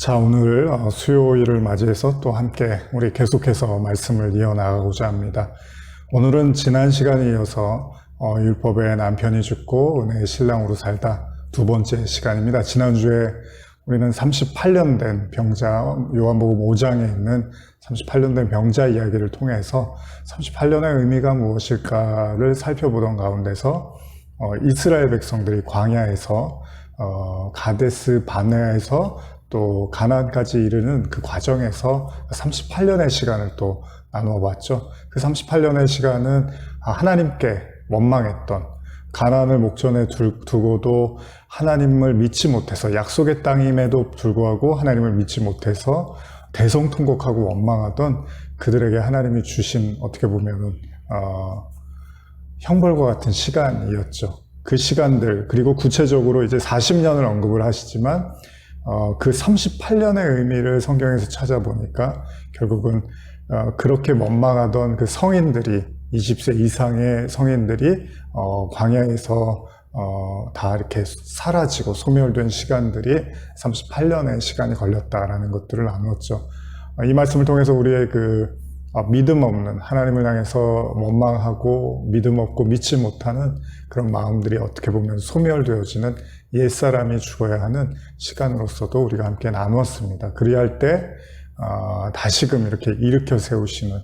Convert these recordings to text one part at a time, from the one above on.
자, 오늘 수요일을 맞이해서 또 함께 우리 계속해서 말씀을 이어나가고자 합니다. 오늘은 지난 시간에 이어서 율법의 남편이 죽고 은혜의 신랑으로 살다 두 번째 시간입니다. 지난주에 우리는 38년 된 병자, 요한복음 5장에 있는 38년 된 병자 이야기를 통해서 38년의 의미가 무엇일까를 살펴보던 가운데서 이스라엘 백성들이 광야에서 가데스 바네아에서 또 가나안까지 이르는 그 과정에서 38년의 시간을 또 나누어 봤죠. 그 38년의 시간은 하나님께 원망했던, 가나안을 목전에 두고도 하나님을 믿지 못해서, 약속의 땅임에도 불구하고 하나님을 믿지 못해서 대성통곡하고 원망하던 그들에게 하나님이 주신, 어떻게 보면은 형벌과 같은 시간이었죠. 그 시간들, 그리고 구체적으로 이제 40년을 언급을 하시지만 그 38년의 의미를 성경에서 찾아보니까 결국은 그렇게 원망하던 그 성인들이, 20세 이상의 성인들이 광야에서 다 이렇게 사라지고 소멸된 시간들이 38년의 시간이 걸렸다라는 것들을 나누었죠. 이 말씀을 통해서 우리의 그 믿음 없는, 하나님을 향해서 원망하고 믿음 없고 믿지 못하는 그런 마음들이 어떻게 보면 소멸되어지는 옛사람이 죽어야 하는 시간으로서도 우리가 함께 나누었습니다. 그리할 때 다시금 이렇게 일으켜 세우시는,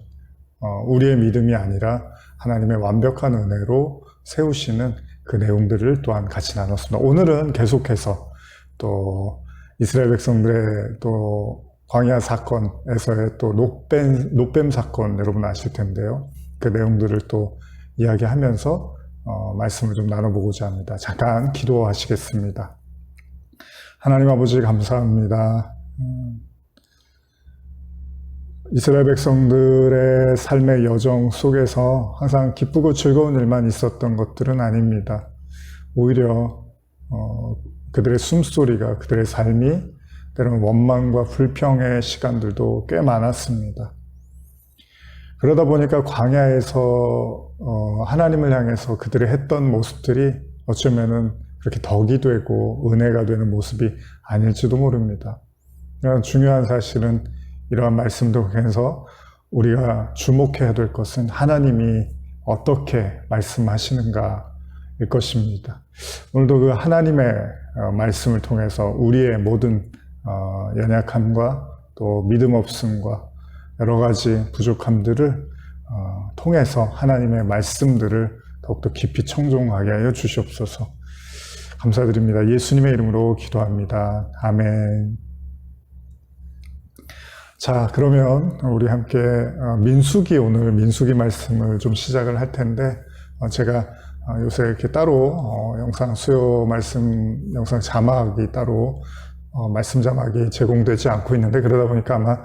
우리의 믿음이 아니라 하나님의 완벽한 은혜로 세우시는 그 내용들을 또한 같이 나눴습니다. 오늘은 계속해서 또 이스라엘 백성들의 또 광야 사건에서의 또 노뱀 사건 여러분 아실 텐데요. 그 내용들을 또 이야기하면서 말씀을 좀 나눠보고자 합니다. 잠깐 기도하시겠습니다. 하나님 아버지 감사합니다. 이스라엘 백성들의 삶의 여정 속에서 항상 기쁘고 즐거운 일만 있었던 것들은 아닙니다. 오히려 그들의 숨소리가, 그들의 삶이 때로는 원망과 불평의 시간들도 꽤 많았습니다. 그러다 보니까 광야에서 하나님을 향해서 그들이 했던 모습들이 어쩌면은 그렇게 덕이 되고 은혜가 되는 모습이 아닐지도 모릅니다. 그러나 중요한 사실은 이러한 말씀도 통해서 우리가 주목해야 될 것은 하나님이 어떻게 말씀하시는가일 것입니다. 오늘도 그 하나님의 말씀을 통해서 우리의 모든 연약함과 또 믿음 없음과 여러 가지 부족함들을 통해서 하나님의 말씀들을 더욱더 깊이 청종하게 하여 주시옵소서. 감사드립니다. 예수님의 이름으로 기도합니다. 아멘. 자, 그러면 우리 함께 오늘 민수기 말씀을 좀 시작을 할 텐데, 제가 요새 이렇게 따로 수요 말씀 영상 자막이 따로 말씀 자막이 제공되지 않고 있는데, 그러다 보니까 아마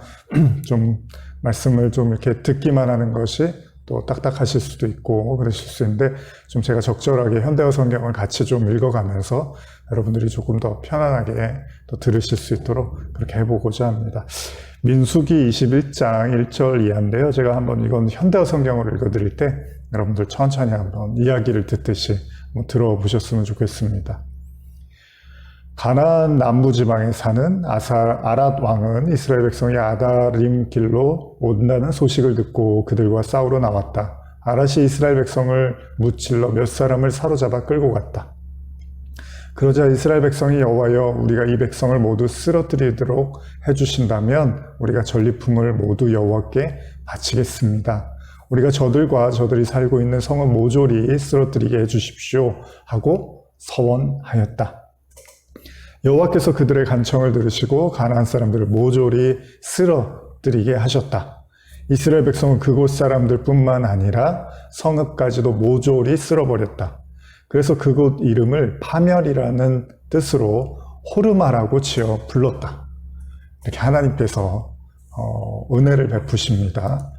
좀 말씀을 좀 이렇게 듣기만 하는 것이 또 딱딱하실 수도 있고 그러실 수 있는데, 좀 제가 적절하게 현대어 성경을 같이 좀 읽어가면서 여러분들이 조금 더 편안하게 또 들으실 수 있도록 그렇게 해보고자 합니다. 민수기 21장 1절 이하인데요. 제가 한번 이건 현대어 성경으로 읽어드릴 때 여러분들 천천히 한번 이야기를 듣듯이 한번 들어보셨으면 좋겠습니다. 가나안 남부지방에 사는 아랏 왕은 이스라엘 백성이 아다림 길로 온다는 소식을 듣고 그들과 싸우러 나왔다. 아랏이 이스라엘 백성을 무찔러 몇 사람을 사로잡아 끌고 갔다. 그러자 이스라엘 백성이 여호와여, 우리가 이 백성을 모두 쓰러뜨리도록 해주신다면 우리가 전리품을 모두 여호와께 바치겠습니다. 우리가 저들이 살고 있는 성을 모조리 쓰러뜨리게 해주십시오 하고 서원하였다. 여호와께서 그들의 간청을 들으시고 가나안 사람들을 모조리 쓰러뜨리게 하셨다. 이스라엘 백성은 그곳 사람들뿐만 아니라 성읍까지도 모조리 쓸어버렸다. 그래서 그곳 이름을 파멸이라는 뜻으로 호르마라고 지어 불렀다. 이렇게 하나님께서 은혜를 베푸십니다.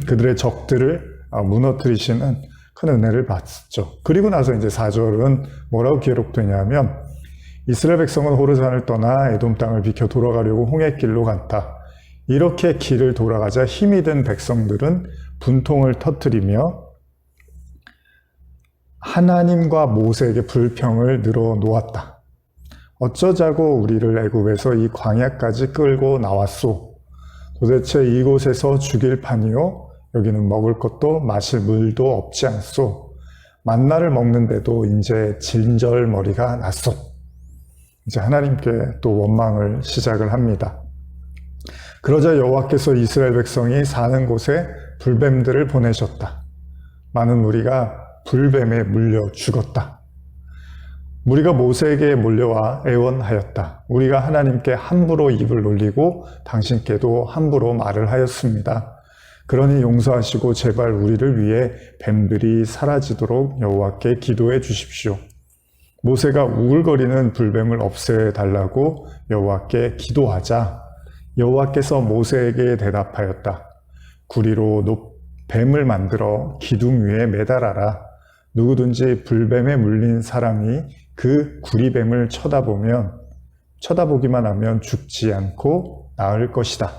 그들의 적들을 무너뜨리시는 큰 은혜를 받죠. 그리고 나서 이제 4절은 뭐라고 기록되냐면, 이스라엘 백성은 호르산을 떠나 에돔 땅을 비켜 돌아가려고 홍해길로 갔다. 이렇게 길을 돌아가자 힘이 든 백성들은 분통을 터뜨리며 하나님과 모세에게 불평을 늘어놓았다. 어쩌자고 우리를 애굽에서 이 광야까지 끌고 나왔소. 도대체 이곳에서 죽일 판이요? 여기는 먹을 것도 마실 물도 없지 않소. 만나를 먹는데도 이제 진절머리가 났소. 이제 하나님께 또 원망을 시작을 합니다. 그러자 여호와께서 이스라엘 백성이 사는 곳에 불뱀들을 보내셨다. 많은 무리가 불뱀에 물려 죽었다. 무리가 모세에게 몰려와 애원하였다. 우리가 하나님께 함부로 입을 놀리고 당신께도 함부로 말을 하였습니다. 그러니 용서하시고 제발 우리를 위해 뱀들이 사라지도록 여호와께 기도해 주십시오. 모세가 우글거리는 불뱀을 없애달라고 여호와께 기도하자 여호와께서 모세에게 대답하였다. 구리로 뱀을 만들어 기둥 위에 매달아라. 누구든지 불뱀에 물린 사람이 그 구리뱀을 쳐다보기만 하면 죽지 않고 나을 것이다.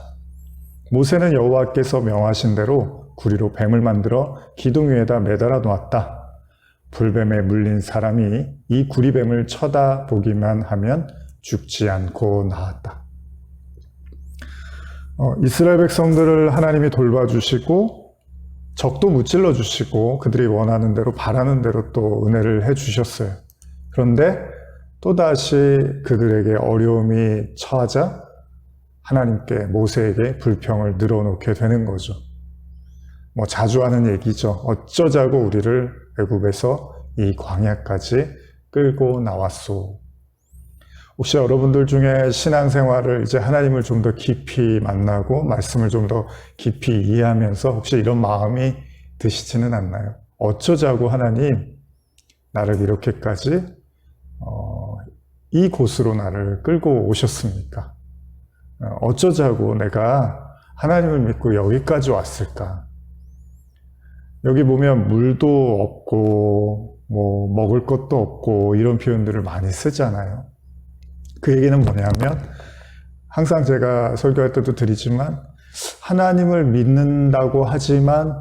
모세는 여호와께서 명하신 대로 구리로 뱀을 만들어 기둥 위에다 매달아 놓았다. 불뱀에 물린 사람이 이 구리뱀을 쳐다보기만 하면 죽지 않고 나았다. 이스라엘 백성들을 하나님이 돌봐주시고 적도 무찔러 주시고 그들이 원하는 대로 바라는 대로 또 은혜를 해주셨어요. 그런데 또다시 그들에게 어려움이 처하자 하나님께 모세에게 불평을 늘어놓게 되는 거죠. 자주 하는 얘기죠. 어쩌자고 우리를 애굽에서 이 광야까지 끌고 나왔소. 혹시 여러분들 중에 신앙생활을 이제 하나님을 좀 더 깊이 만나고 말씀을 좀 더 깊이 이해하면서 혹시 이런 마음이 드시지는 않나요? 어쩌자고 하나님 나를 이렇게까지 이 곳으로 나를 끌고 오셨습니까? 어쩌자고 내가 하나님을 믿고 여기까지 왔을까? 여기 보면 물도 없고 먹을 것도 없고 이런 표현들을 많이 쓰잖아요. 그 얘기는 뭐냐면 항상 제가 설교할 때도 드리지만 하나님을 믿는다고 하지만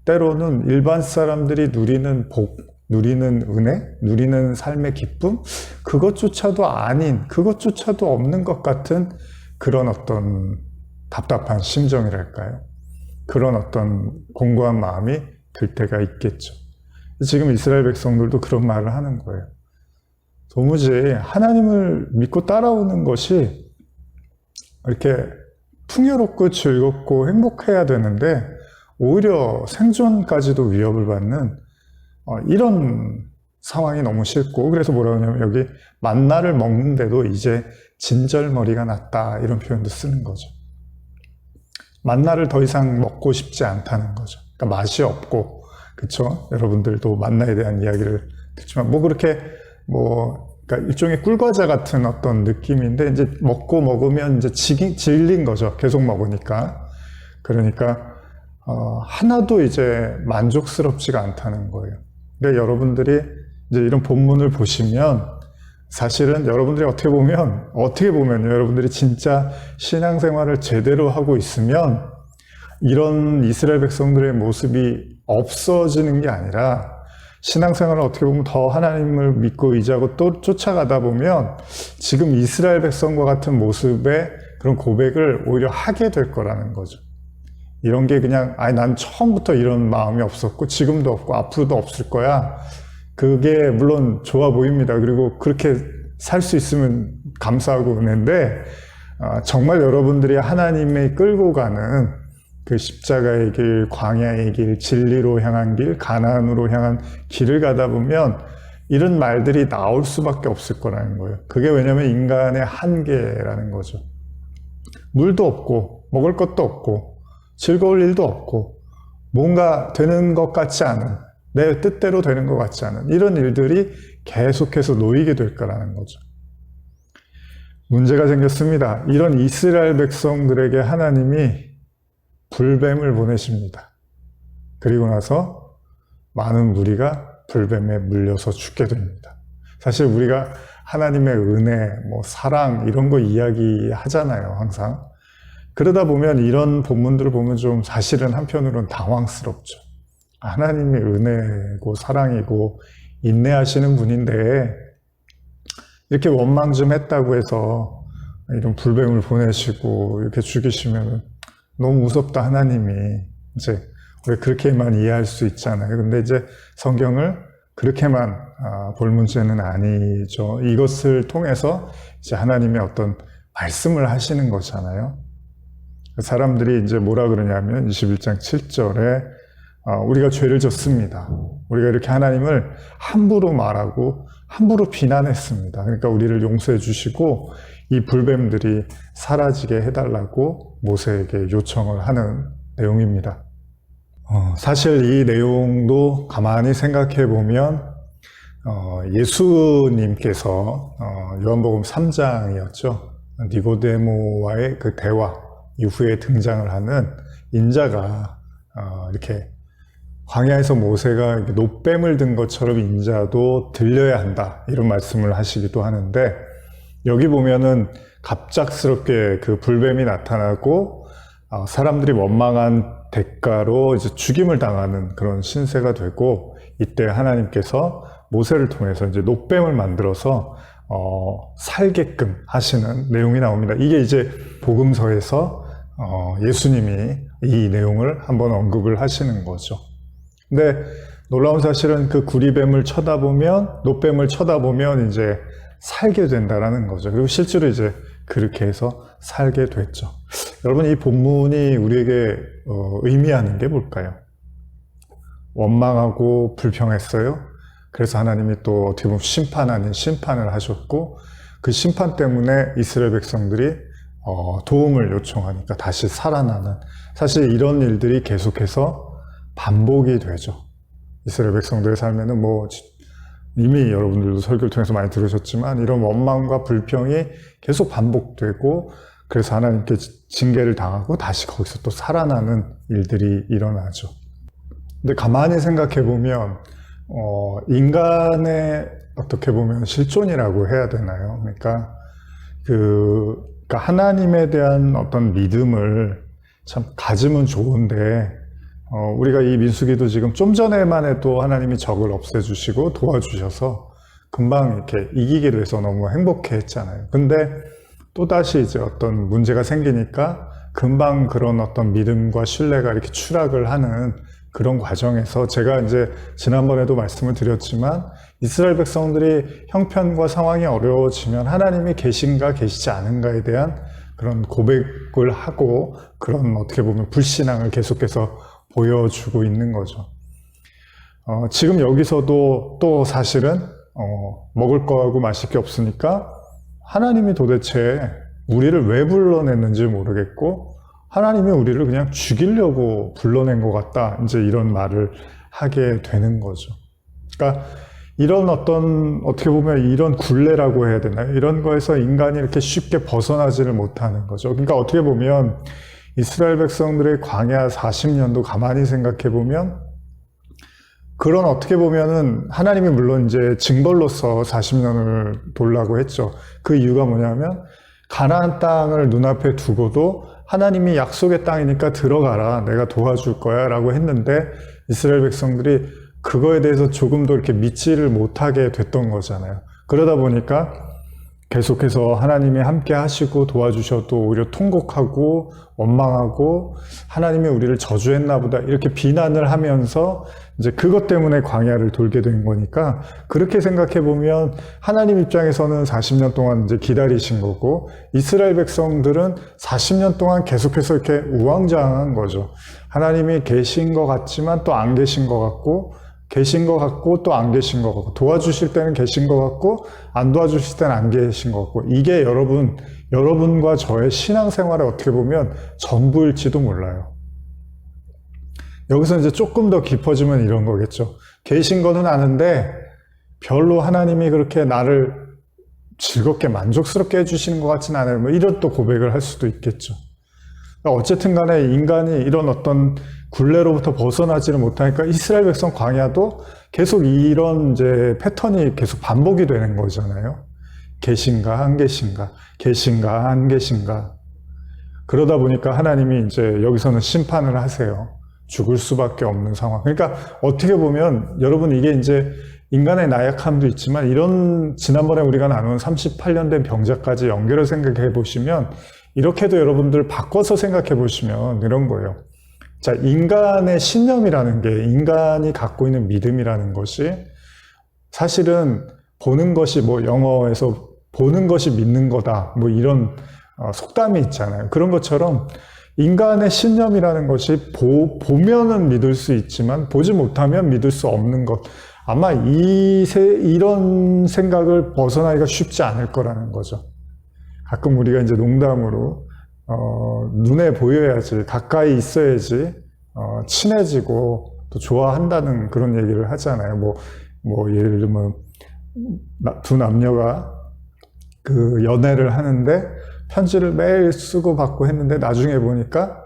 때로는 일반 사람들이 누리는 복, 누리는 은혜, 누리는 삶의 기쁨 그것조차도 아닌, 그것조차도 없는 것 같은 그런 어떤 답답한 심정이랄까요? 그런 어떤 공고한 마음이 들 때가 있겠죠. 지금 이스라엘 백성들도 그런 말을 하는 거예요. 도무지 하나님을 믿고 따라오는 것이 이렇게 풍요롭고 즐겁고 행복해야 되는데 오히려 생존까지도 위협을 받는 이런 상황이 너무 싫고 그래서 뭐라고 하냐면 여기 만나를 먹는데도 이제 진절머리가 났다 이런 표현도 쓰는 거죠. 만나를 더 이상 먹고 싶지 않다는 거죠. 그러니까 맛이 없고 그렇죠? 여러분들도 만나에 대한 이야기를 듣지만 그러니까 일종의 꿀과자 같은 어떤 느낌인데 이제 먹으면 이제 질린 거죠. 계속 먹으니까. 그러니까 하나도 이제 만족스럽지가 않다는 거예요. 근데 여러분들이 이제 이런 본문을 보시면 사실은 여러분들이 어떻게 보면 여러분들이 진짜 신앙생활을 제대로 하고 있으면 이런 이스라엘 백성들의 모습이 없어지는 게 아니라 신앙생활을 어떻게 보면 더 하나님을 믿고 의지하고 또 쫓아가다 보면 지금 이스라엘 백성과 같은 모습의 그런 고백을 오히려 하게 될 거라는 거죠. 이런 게 그냥 난 처음부터 이런 마음이 없었고 지금도 없고 앞으로도 없을 거야. 그게 물론 좋아 보입니다. 그리고 그렇게 살 수 있으면 감사하고 은혜인데 정말 여러분들이 하나님의 끌고 가는 그 십자가의 길, 광야의 길, 진리로 향한 길, 가나안으로 향한 길을 가다 보면 이런 말들이 나올 수밖에 없을 거라는 거예요. 그게 왜냐하면 인간의 한계라는 거죠. 물도 없고 먹을 것도 없고 즐거울 일도 없고 뭔가 되는 것 같지 않은 내 뜻대로 되는 것 같지 않은 이런 일들이 계속해서 놓이게 될 거라는 거죠. 문제가 생겼습니다. 이런 이스라엘 백성들에게 하나님이 불뱀을 보내십니다. 그리고 나서 많은 무리가 불뱀에 물려서 죽게 됩니다. 사실 우리가 하나님의 은혜, 사랑 이런 거 이야기하잖아요, 항상. 그러다 보면 이런 본문들을 보면 좀 사실은 한편으로는 당황스럽죠. 하나님의 은혜고 사랑이고 인내하시는 분인데 이렇게 원망 좀 했다고 해서 이런 불뱀을 보내시고 이렇게 죽이시면 너무 무섭다, 하나님이. 이제 왜 그렇게만 이해할 수 있잖아요. 근데 이제 성경을 그렇게만 볼 문제는 아니죠. 이것을 통해서 이제 하나님의 어떤 말씀을 하시는 거잖아요. 사람들이 이제 뭐라 그러냐면 21장 7절에 우리가 죄를 졌습니다. 우리가 이렇게 하나님을 함부로 말하고 함부로 비난했습니다. 그러니까 우리를 용서해 주시고 이 불뱀들이 사라지게 해달라고 모세에게 요청을 하는 내용입니다. 사실 이 내용도 가만히 생각해 보면 예수님께서 요한복음 3장이었죠. 니고데모와의 그 대화 이후에 등장을 하는 인자가 이렇게 광야에서 모세가 놋뱀을 든 것처럼 인자도 들려야 한다, 이런 말씀을 하시기도 하는데, 여기 보면은 갑작스럽게 그 불뱀이 나타나고 사람들이 원망한 대가로 이제 죽임을 당하는 그런 신세가 되고, 이때 하나님께서 모세를 통해서 이제 놋뱀을 만들어서 살게끔 하시는 내용이 나옵니다. 이게 이제 복음서에서 예수님이 이 내용을 한번 언급을 하시는 거죠. 근데 놀라운 사실은 그 구리뱀을 쳐다보면, 놋뱀을 쳐다보면 이제 살게 된다라는 거죠. 그리고 실제로 이제 그렇게 해서 살게 됐죠. 여러분, 이 본문이 우리에게 의미하는 게 뭘까요? 원망하고 불평했어요. 그래서 하나님이 또 어떻게 보면 심판 아닌 심판을 하셨고, 그 심판 때문에 이스라엘 백성들이 도움을 요청하니까 다시 살아나는, 사실 이런 일들이 계속해서 반복이 되죠. 이스라엘 백성들의 삶에는 뭐 이미 여러분들도 설교를 통해서 많이 들으셨지만 이런 원망과 불평이 계속 반복되고, 그래서 하나님께 징계를 당하고 다시 거기서 또 살아나는 일들이 일어나죠. 근데 가만히 생각해 보면 인간의 어떻게 보면 실존이라고 해야 되나요? 그러니까 하나님에 대한 어떤 믿음을 참 가지면 좋은데, 우리가 이 민수기도 지금 좀 전에만 해도 하나님이 적을 없애주시고 도와주셔서 금방 이렇게 이기기로 해서 너무 행복해 했잖아요. 근데 또다시 이제 어떤 문제가 생기니까 금방 그런 어떤 믿음과 신뢰가 이렇게 추락을 하는 그런 과정에서, 제가 이제 지난번에도 말씀을 드렸지만 이스라엘 백성들이 형편과 상황이 어려워지면 하나님이 계신가 계시지 않은가에 대한 그런 고백을 하고, 그런 어떻게 보면 불신앙을 계속해서 보여주고 있는 거죠. 지금 여기서도 또 사실은 먹을 거하고 마실 게 없으니까 하나님이 도대체 우리를 왜 불러냈는지 모르겠고, 하나님이 우리를 그냥 죽이려고 불러낸 것 같다, 이제 이런 말을 하게 되는 거죠. 그러니까 이런 어떻게 보면 이런 굴레라고 해야 되나요? 이런 거에서 인간이 이렇게 쉽게 벗어나지를 못하는 거죠. 그러니까 어떻게 보면 이스라엘 백성들의 광야 40년도 가만히 생각해 보면, 그런 어떻게 보면은 하나님이 물론 이제 징벌로서 40년을 돌라고 했죠. 그 이유가 뭐냐면 가나안 땅을 눈앞에 두고도 하나님이 약속의 땅이니까 들어가라, 내가 도와줄 거야 라고 했는데, 이스라엘 백성들이 그거에 대해서 조금도 이렇게 믿지를 못하게 됐던 거잖아요. 그러다 보니까 계속해서 하나님이 함께 하시고 도와주셔도 오히려 통곡하고 원망하고, 하나님이 우리를 저주했나 보다 이렇게 비난을 하면서 이제 그것 때문에 광야를 돌게 된 거니까, 그렇게 생각해 보면 하나님 입장에서는 40년 동안 이제 기다리신 거고, 이스라엘 백성들은 40년 동안 계속해서 이렇게 우왕좌왕한 거죠. 하나님이 계신 것 같지만 또 안 계신 것 같고, 계신 것 같고 또 안 계신 것 같고, 도와주실 때는 계신 것 같고 안 도와주실 때는 안 계신 것 같고, 이게 여러분과 저의 신앙생활에 어떻게 보면 전부일지도 몰라요. 여기서 이제 조금 더 깊어지면 이런 거겠죠. 계신 거는 아는데 별로 하나님이 그렇게 나를 즐겁게 만족스럽게 해주시는 것 같지는 않아요. 뭐 이런 또 고백을 할 수도 있겠죠. 어쨌든 간에 인간이 이런 어떤 굴레로부터 벗어나지를 못하니까 이스라엘 백성 광야도 계속 이런 이제 패턴이 계속 반복이 되는 거잖아요. 계신가 안 계신가, 계신가 안 계신가. 그러다 보니까 하나님이 이제 여기서는 심판을 하세요. 죽을 수밖에 없는 상황. 그러니까 어떻게 보면 여러분, 이게 이제 인간의 나약함도 있지만 이런 지난번에 우리가 나눈 38년 된 병자까지 연결을 생각해 보시면 이렇게도 여러분들 바꿔서 생각해 보시면 이런 거예요. 자, 인간의 신념이라는 게 인간이 갖고 있는 믿음이라는 것이 사실은 보는 것이 뭐 영어에서 보는 것이 믿는 거다 뭐 이런 속담이 있잖아요. 그런 것처럼 인간의 신념이라는 것이 보면은 믿을 수 있지만 보지 못하면 믿을 수 없는 것. 아마 이런 생각을 벗어나기가 쉽지 않을 거라는 거죠. 가끔 우리가 이제 농담으로 눈에 보여야지, 가까이 있어야지 친해지고 또 좋아한다는 그런 얘기를 하잖아요. 뭐 예를 들면 두 남녀가 그 연애를 하는데 편지를 매일 쓰고 받고 했는데 나중에 보니까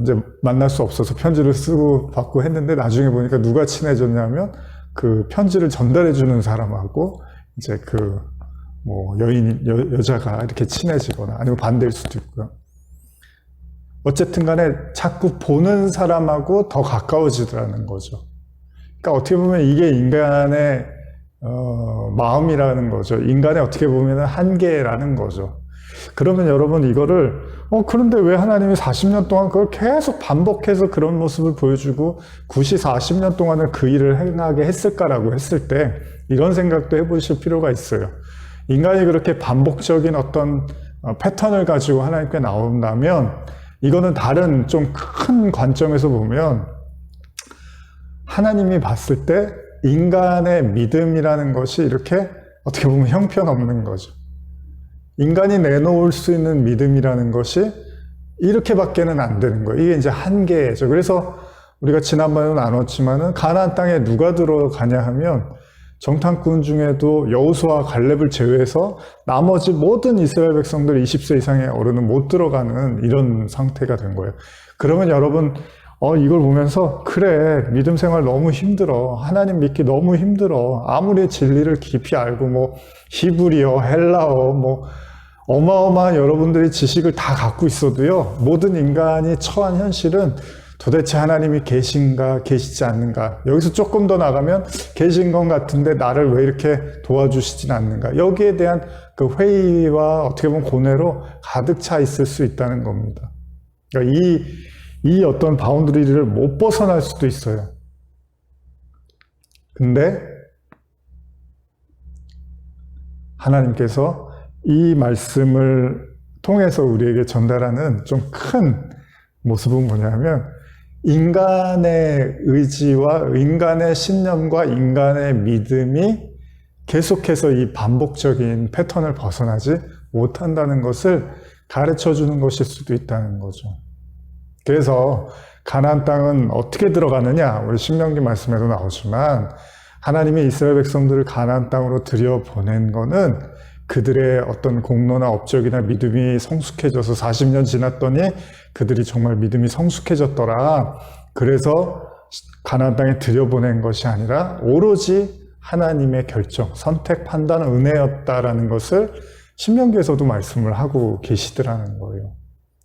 이제 만날 수 없어서 편지를 쓰고 받고 했는데 나중에 보니까 누가 친해졌냐면 그 편지를 전달해 주는 사람하고 이제 그 뭐 여자가 이렇게 친해지거나 아니면 반대일 수도 있고요. 어쨌든 간에 자꾸 보는 사람하고 더 가까워지더라는 거죠. 그러니까 어떻게 보면 이게 인간의 마음이라는 거죠. 인간의 어떻게 보면 한계라는 거죠. 그러면 여러분 이거를 그런데 왜 하나님이 40년 동안 그걸 계속 반복해서 그런 모습을 보여주고 굳이 40년 동안은 그 일을 행하게 했을까라고 했을 때 이런 생각도 해보실 필요가 있어요. 인간이 그렇게 반복적인 어떤 패턴을 가지고 하나님께 나온다면 이거는 다른 좀 큰 관점에서 보면 하나님이 봤을 때 인간의 믿음이라는 것이 이렇게 어떻게 보면 형편없는 거죠. 인간이 내놓을 수 있는 믿음이라는 것이 이렇게밖에는 안 되는 거예요. 이게 이제 한계죠. 그래서 우리가 지난번에도 나눴지만은 가나안 땅에 누가 들어가냐 하면 정탐꾼 중에도 여호수아 갈렙을 제외해서 나머지 모든 이스라엘 백성들 20세 이상의 어른은 못 들어가는 이런 상태가 된 거예요. 그러면 여러분 이걸 보면서 그래 믿음 생활 너무 힘들어 하나님 믿기 너무 힘들어 아무리 진리를 깊이 알고 뭐 히브리어 헬라어 뭐 어마어마한 여러분들이 지식을 다 갖고 있어도요 모든 인간이 처한 현실은 도대체 하나님이 계신가 계시지 않는가 여기서 조금 더 나가면 계신 것 같은데 나를 왜 이렇게 도와주시진 않는가 여기에 대한 그 회의와 어떻게 보면 고뇌로 가득 차 있을 수 있다는 겁니다. 그러니까 이 어떤 바운드리를 못 벗어날 수도 있어요. 근데 하나님께서 이 말씀을 통해서 우리에게 전달하는 좀 큰 모습은 뭐냐면 인간의 의지와 인간의 신념과 인간의 믿음이 계속해서 이 반복적인 패턴을 벗어나지 못한다는 것을 가르쳐 주는 것일 수도 있다는 거죠. 그래서 가나안 땅은 어떻게 들어가느냐 우리 신명기 말씀에도 나오지만 하나님이 이스라엘 백성들을 가나안 땅으로 들여보낸 거는 그들의 어떤 공로나 업적이나 믿음이 성숙해져서 40년 지났더니 그들이 정말 믿음이 성숙해졌더라. 그래서 가나안 땅에 들여보낸 것이 아니라 오로지 하나님의 결정, 선택, 판단, 은혜였다라는 것을 신명기에서도 말씀을 하고 계시더라는 거예요.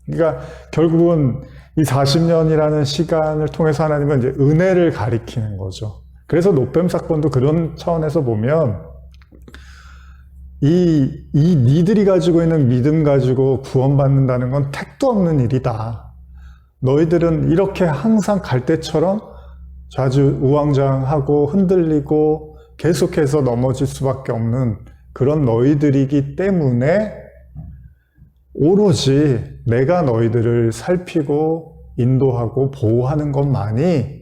그러니까 결국은 이 40년이라는 시간을 통해서 하나님은 이제 은혜를 가리키는 거죠. 그래서 롯뱀 사건도 그런 차원에서 보면 니들이 가지고 있는 믿음 가지고 구원받는다는 건 택도 없는 일이다. 너희들은 이렇게 항상 갈 때처럼 좌지우왕좌왕하고 흔들리고 계속해서 넘어질 수밖에 없는 그런 너희들이기 때문에 오로지 내가 너희들을 살피고 인도하고 보호하는 것만이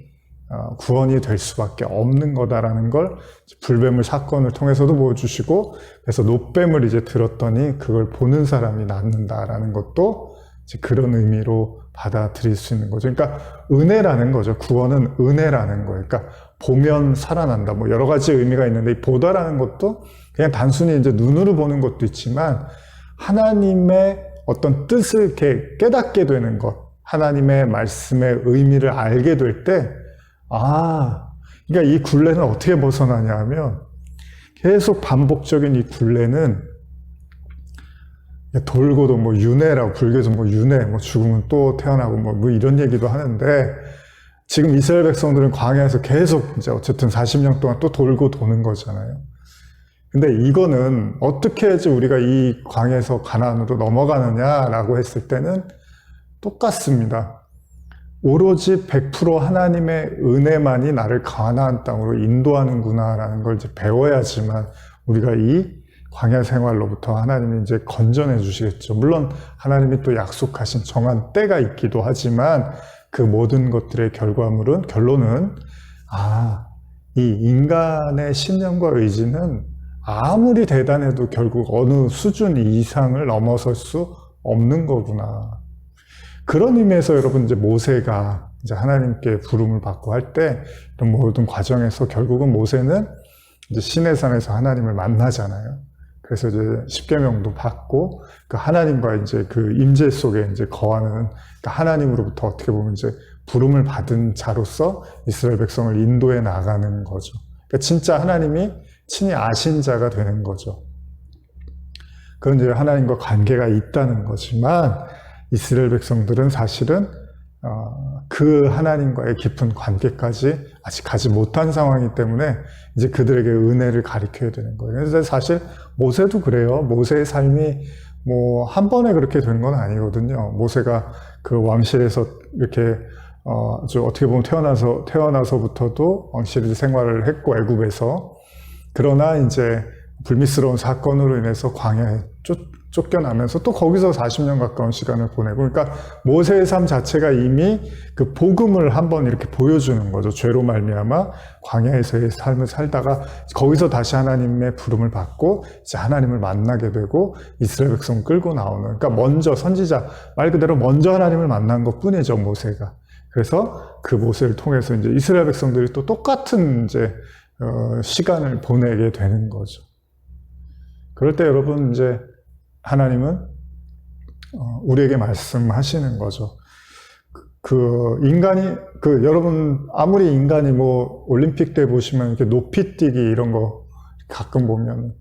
구원이 될 수밖에 없는 거다라는 걸 불뱀을 사건을 통해서도 보여주시고 그래서 놋뱀을 이제 들었더니 그걸 보는 사람이 낫는다라는 것도 이제 그런 의미로 받아들일 수 있는 거죠. 그러니까 은혜라는 거죠. 구원은 은혜라는 거예요. 그러니까 보면 살아난다. 뭐 여러 가지 의미가 있는데 이 보다라는 것도 그냥 단순히 이제 눈으로 보는 것도 있지만 하나님의 어떤 뜻을 이렇게 깨닫게 되는 것, 하나님의 말씀의 의미를 알게 될 때 그러니까 이 굴레는 어떻게 벗어나냐 하면 계속 반복적인 이 굴레는 돌고도 뭐 윤회라고 불교에서 뭐 윤회, 뭐 죽으면 또 태어나고 뭐 이런 얘기도 하는데 지금 이스라엘 백성들은 광야에서 계속 이제 어쨌든 40년 동안 또 돌고 도는 거잖아요. 근데 이거는 어떻게 해야지 우리가 이 광야에서 가나안으로 넘어가느냐라고 했을 때는 똑같습니다. 오로지 100% 하나님의 은혜만이 나를 가나안 땅으로 인도하는구나라는 걸 이제 배워야지만 우리가 이 광야 생활로부터 하나님이 이제 건져내 주시겠죠. 물론 하나님이 또 약속하신 정한 때가 있기도 하지만 그 모든 것들의 결론은 이 인간의 신념과 의지는 아무리 대단해도 결국 어느 수준 이상을 넘어설 수 없는 거구나. 그런 의미에서 여러분 이제 모세가 이제 하나님께 부름을 받고 할 때 이런 모든 과정에서 결국은 모세는 이제 시내산에서 하나님을 만나잖아요. 그래서 이제 십계명도 받고 그 하나님과 이제 그 임재 속에 이제 거하는 그러니까 하나님으로부터 어떻게 보면 이제 부름을 받은 자로서 이스라엘 백성을 인도해 나가는 거죠. 그러니까 진짜 하나님이 친히 아신 자가 되는 거죠. 그건 이제 하나님과 관계가 있다는 거지만 이스라엘 백성들은 사실은 그 하나님과의 깊은 관계까지 아직 가지 못한 상황이기 때문에 이제 그들에게 은혜를 가리켜야 되는 거예요. 그래서 사실 모세도 그래요. 모세의 삶이 뭐 한 번에 그렇게 된 건 아니거든요. 모세가 그 왕실에서 이렇게 어떻게 보면 태어나서부터도 왕실 생활을 했고 애굽에서 그러나 이제 불미스러운 사건으로 인해서 광야에 쫓겨나면서 또 거기서 40년 가까운 시간을 보내고 그러니까 모세의 삶 자체가 이미 그 복음을 한번 이렇게 보여주는 거죠. 죄로 말미암아 광야에서의 삶을 살다가 거기서 다시 하나님의 부름을 받고 이제 하나님을 만나게 되고 이스라엘 백성을 끌고 나오는 그러니까 먼저 선지자 말 그대로 먼저 하나님을 만난 것뿐이죠. 모세가. 그래서 그 모세를 통해서 이제 이스라엘 백성들이 또 똑같은 이제 시간을 보내게 되는 거죠. 그럴 때 여러분 이제 하나님은 우리에게 말씀하시는 거죠. 여러분 아무리 인간이 뭐 올림픽 때 보시면 이렇게 높이뛰기 이런 거 가끔 보면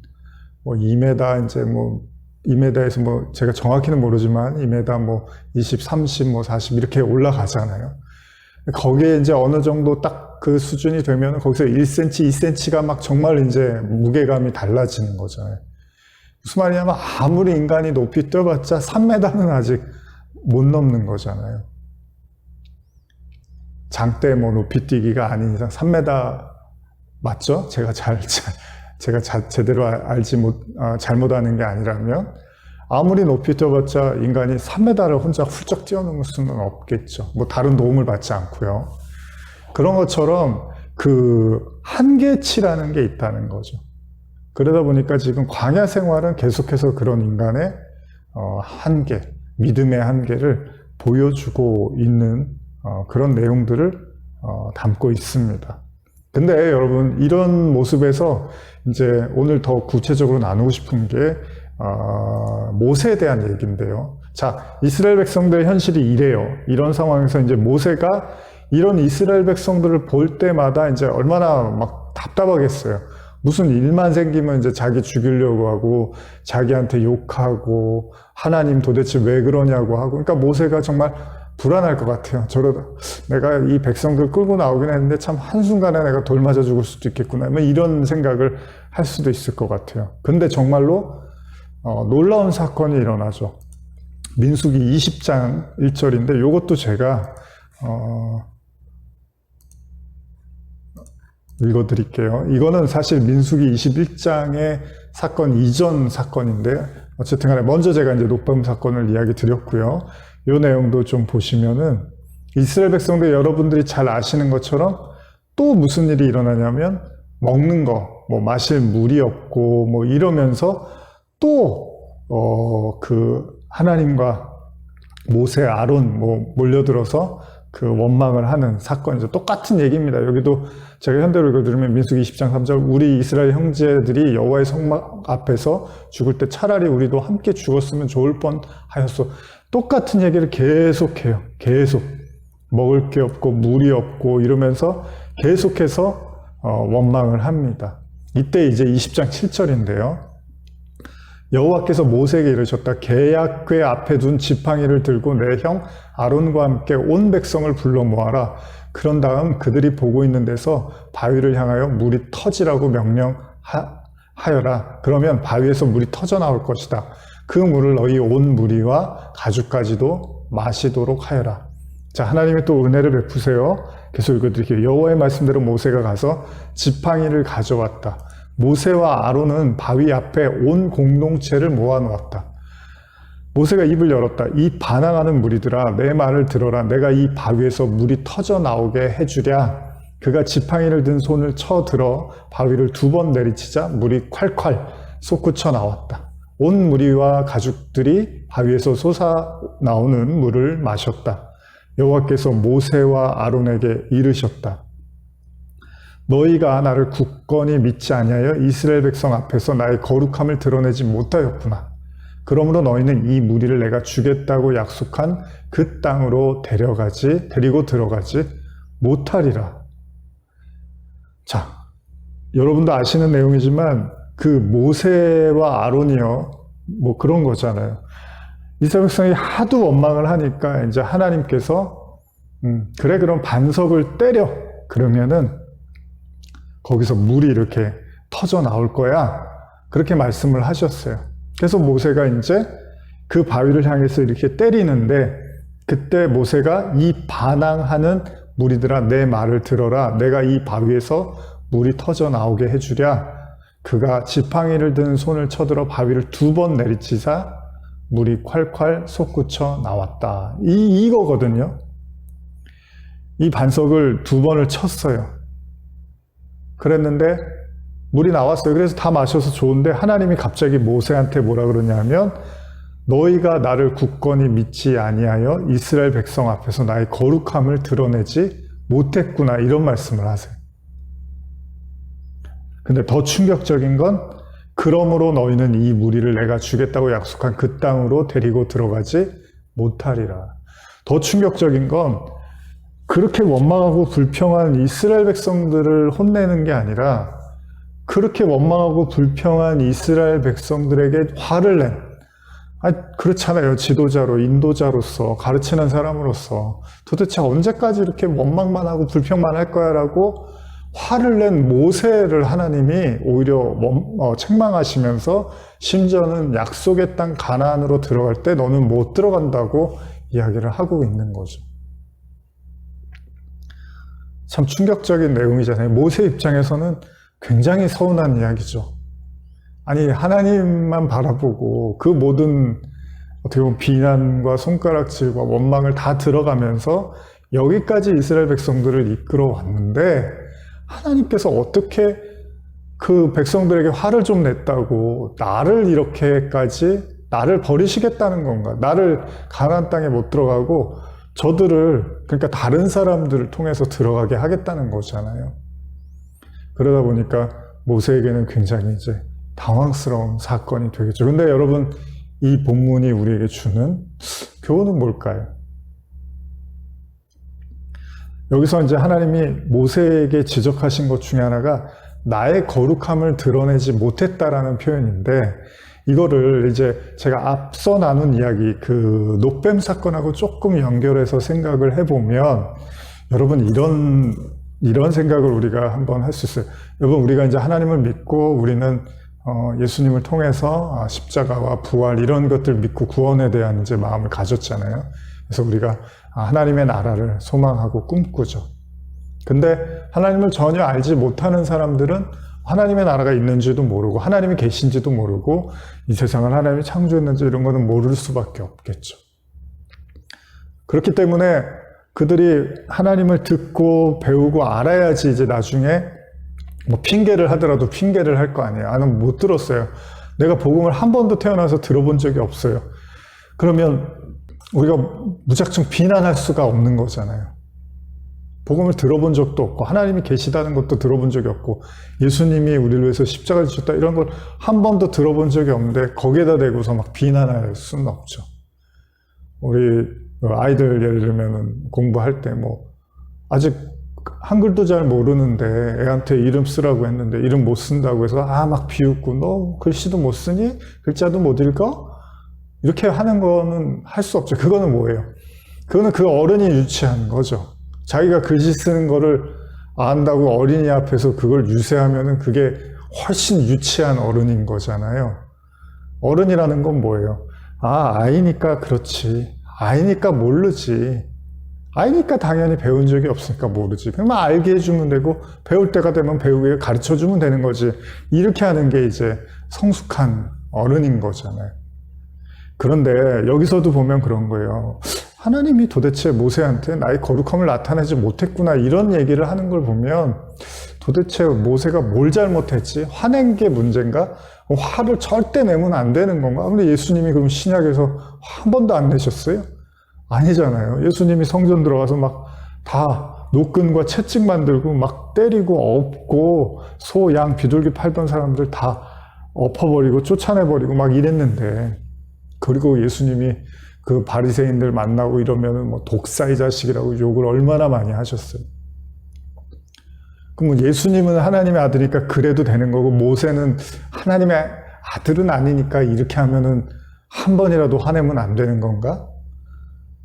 뭐 2m 이제 뭐 2m에서 뭐 제가 정확히는 모르지만 2m 뭐 20, 30, 뭐 40 이렇게 올라가잖아요. 거기에 이제 어느 정도 딱 그 수준이 되면 거기서 1cm, 2cm가 막 정말 이제 무게감이 달라지는 거잖아요. 무슨 말이냐면 아무리 인간이 높이 뛰어봤자 3m는 아직 못 넘는 거잖아요. 장대 뭐 높이 뛰기가 아닌 이상 3m 맞죠? 제가 제대로 잘못 아는 게 아니라면 아무리 높이 뛰어봤자 인간이 3m를 혼자 훌쩍 뛰어넘을 수는 없겠죠. 뭐 다른 도움을 받지 않고요. 그런 것처럼 그 한계치라는 게 있다는 거죠. 그러다 보니까 지금 광야 생활은 계속해서 그런 인간의 한계, 믿음의 한계를 보여주고 있는 그런 내용들을 담고 있습니다. 근데 여러분 이런 모습에서 이제 오늘 더 구체적으로 나누고 싶은 게 모세에 대한 얘기인데요. 자, 이스라엘 백성들의 현실이 이래요. 이런 상황에서 이제 모세가 이런 이스라엘 백성들을 볼 때마다 이제 얼마나 막 답답하겠어요. 무슨 일만 생기면 이제 자기 죽이려고 하고 자기한테 욕하고 하나님 도대체 왜 그러냐고 하고 그러니까 모세가 정말 불안할 것 같아요. 저러다 내가 이 백성들 끌고 나오긴 했는데 참 한순간에 내가 돌 맞아 죽을 수도 있겠구나. 뭐 이런 생각을 할 수도 있을 것 같아요. 근데 정말로 놀라운 사건이 일어나죠. 민수기 20장 1절인데 이것도 제가 읽어드릴게요. 이거는 사실 민수기 21장의 사건 이전 사건인데 어쨌든 간에 먼저 제가 이제 녹범 사건을 이야기 드렸고요. 이 내용도 좀 보시면은 이스라엘 백성들 여러분들이 잘 아시는 것처럼 또 무슨 일이 일어나냐면 먹는 거, 뭐 마실 물이 없고 뭐 이러면서 또 그 하나님과 모세, 아론 뭐 몰려들어서 그 원망을 하는 사건이죠. 똑같은 얘기입니다. 여기도 제가 현대로 읽어드리면 민수기 20장 3절 우리 이스라엘 형제들이 여호와의 성막 앞에서 죽을 때 차라리 우리도 함께 죽었으면 좋을 뻔하였소. 똑같은 얘기를 계속해요. 계속 먹을 게 없고 물이 없고 이러면서 계속해서 원망을 합니다. 이때 이제 20장 7절인데요. 여호와께서 모세에게 이르셨다. 계약궤 앞에 둔 지팡이를 들고 내 형 아론과 함께 온 백성을 불러 모아라. 그런 다음 그들이 보고 있는 데서 바위를 향하여 물이 터지라고 명령하여라. 그러면 바위에서 물이 터져 나올 것이다. 그 물을 너희 온 무리와 가축까지도 마시도록 하여라. 자, 하나님이 또 은혜를 베푸세요. 계속 읽어드릴게요. 여호와의 말씀대로 모세가 가서 지팡이를 가져왔다. 모세와 아론은 바위 앞에 온 공동체를 모아놓았다. 모세가 입을 열었다. 이 반항하는 무리들아, 내 말을 들어라. 내가 이 바위에서 물이 터져 나오게 해주랴. 그가 지팡이를 든 손을 쳐들어 바위를 2번 내리치자 물이 콸콸 솟구쳐 나왔다. 온 무리와 가축들이 바위에서 솟아나오는 물을 마셨다. 여호와께서 모세와 아론에게 이르셨다. 너희가 나를 굳건히 믿지 아니하여 이스라엘 백성 앞에서 나의 거룩함을 드러내지 못하였구나. 그러므로 너희는 이 무리를 내가 주겠다고 약속한 그 땅으로 데리고 들어가지 못하리라. 자, 여러분도 아시는 내용이지만 그 모세와 아론이요, 뭐 그런 거잖아요. 이스라엘 백성이 하도 원망을 하니까 이제 하나님께서 그래 그럼 반석을 때려. 그러면은 거기서 물이 이렇게 터져 나올 거야. 그렇게 말씀을 하셨어요. 그래서 모세가 이제 그 바위를 향해서 이렇게 때리는데 그때 모세가 이 반항하는 무리들아 내 말을 들어라. 내가 이 바위에서 물이 터져 나오게 해주랴. 그가 지팡이를 든 손을 쳐들어 바위를 2번 내리치사 물이 콸콸 솟구쳐 나왔다. 이거거든요. 이 반석을 2번을 쳤어요. 그랬는데 물이 나왔어요. 그래서 다 마셔서 좋은데 하나님이 갑자기 모세한테 뭐라 그러냐면 너희가 나를 굳건히 믿지 아니하여 이스라엘 백성 앞에서 나의 거룩함을 드러내지 못했구나. 이런 말씀을 하세요. 근데 더 충격적인 건 그러므로 너희는 이 무리를 내가 주겠다고 약속한 그 땅으로 데리고 들어가지 못하리라. 더 충격적인 건 그렇게 원망하고 불평한 이스라엘 백성들을 혼내는 게 아니라 그렇게 원망하고 불평한 이스라엘 백성들에게 화를 낸, 그렇잖아요. 지도자로, 인도자로서, 가르치는 사람으로서 도대체 언제까지 이렇게 원망만 하고 불평만 할 거야 라고 화를 낸 모세를 하나님이 오히려 책망하시면서 심지어는 약속의 땅 가나안으로 들어갈 때 너는 못 들어간다고 이야기를 하고 있는 거죠. 참 충격적인 내용이잖아요. 모세 입장에서는 굉장히 서운한 이야기죠. 아니 하나님만 바라보고 그 모든 어떻게 보면 비난과 손가락질과 원망을 다 들어가면서 여기까지 이스라엘 백성들을 이끌어 왔는데 하나님께서 어떻게 그 백성들에게 화를 좀 냈다고 나를 이렇게까지 나를 버리시겠다는 건가? 나를 가나안 땅에 못 들어가고 저들을 그러니까 다른 사람들을 통해서 들어가게 하겠다는 거잖아요. 그러다 보니까 모세에게는 굉장히 이제 당황스러운 사건이 되겠죠. 근데 여러분 이 본문이 우리에게 주는 교훈은 뭘까요? 여기서 이제 하나님이 모세에게 지적하신 것 중에 하나가 나의 거룩함을 드러내지 못했다라는 표현인데 이거를 이제 제가 앞서 나눈 이야기 그 녹뱀 사건하고 조금 연결해서 생각을 해보면 여러분 이런 생각을 우리가 한번 할 수 있어요. 여러분 우리가 이제 하나님을 믿고 우리는 예수님을 통해서 십자가와 부활 이런 것들 믿고 구원에 대한 이제 마음을 가졌잖아요. 그래서 우리가 하나님의 나라를 소망하고 꿈꾸죠. 근데 하나님을 전혀 알지 못하는 사람들은 하나님의 나라가 있는지도 모르고 하나님이 계신지도 모르고 이 세상을 하나님이 창조했는지 이런 거는 모를 수밖에 없겠죠. 그렇기 때문에 그들이 하나님을 듣고 배우고 알아야지 이제 나중에 뭐 핑계를 하더라도 핑계를 할 거 아니에요. 나는 못 들었어요. 내가 복음을 한 번도 태어나서 들어본 적이 없어요. 그러면 우리가 무작정 비난할 수가 없는 거잖아요. 복음을 들어본 적도 없고 하나님이 계시다는 것도 들어본 적이 없고 예수님이 우리를 위해서 십자가를 지셨다 이런 걸 한 번도 들어본 적이 없는데 거기에다 대고서 막 비난할 수는 없죠. 우리 아이들 예를 들면 공부할 때 뭐 아직 한글도 잘 모르는데 애한테 이름 쓰라고 했는데 이름 못 쓴다고 해서 막 비웃고 너 글씨도 못 쓰니? 글자도 못 읽어? 이렇게 하는 거는 할 수 없죠. 그거는 뭐예요? 그거는 그 어른이 유치한 거죠. 자기가 글씨 쓰는 거를 안다고 어린이 앞에서 그걸 유세하면은 그게 훨씬 유치한 어른인 거잖아요. 어른이라는 건 뭐예요? 아이니까 그렇지. 아이니까 모르지. 아이니까 당연히 배운 적이 없으니까 모르지. 그냥 알게 해주면 되고, 배울 때가 되면 배우게 가르쳐 주면 되는 거지. 이렇게 하는 게 이제 성숙한 어른인 거잖아요. 그런데 여기서도 보면 그런 거예요. 하나님이 도대체 모세한테 나의 거룩함을 나타내지 못했구나, 이런 얘기를 하는 걸 보면 도대체 모세가 뭘 잘못했지? 화낸 게 문제인가? 화를 절대 내면 안 되는 건가? 근데 예수님이 그럼 신약에서 화 한 번도 안 내셨어요? 아니잖아요. 예수님이 성전 들어가서 막 다 노끈과 채찍 만들고 막 때리고 엎고 소, 양, 비둘기 팔던 사람들 다 엎어버리고 쫓아내버리고 막 이랬는데, 그리고 예수님이 그 바리새인들 만나고 이러면은 뭐 독사의 자식이라고 욕을 얼마나 많이 하셨어요. 그럼 예수님은 하나님의 아들이니까 그래도 되는 거고, 모세는 하나님의 아들은 아니니까 이렇게 하면은 한 번이라도 화내면 안 되는 건가?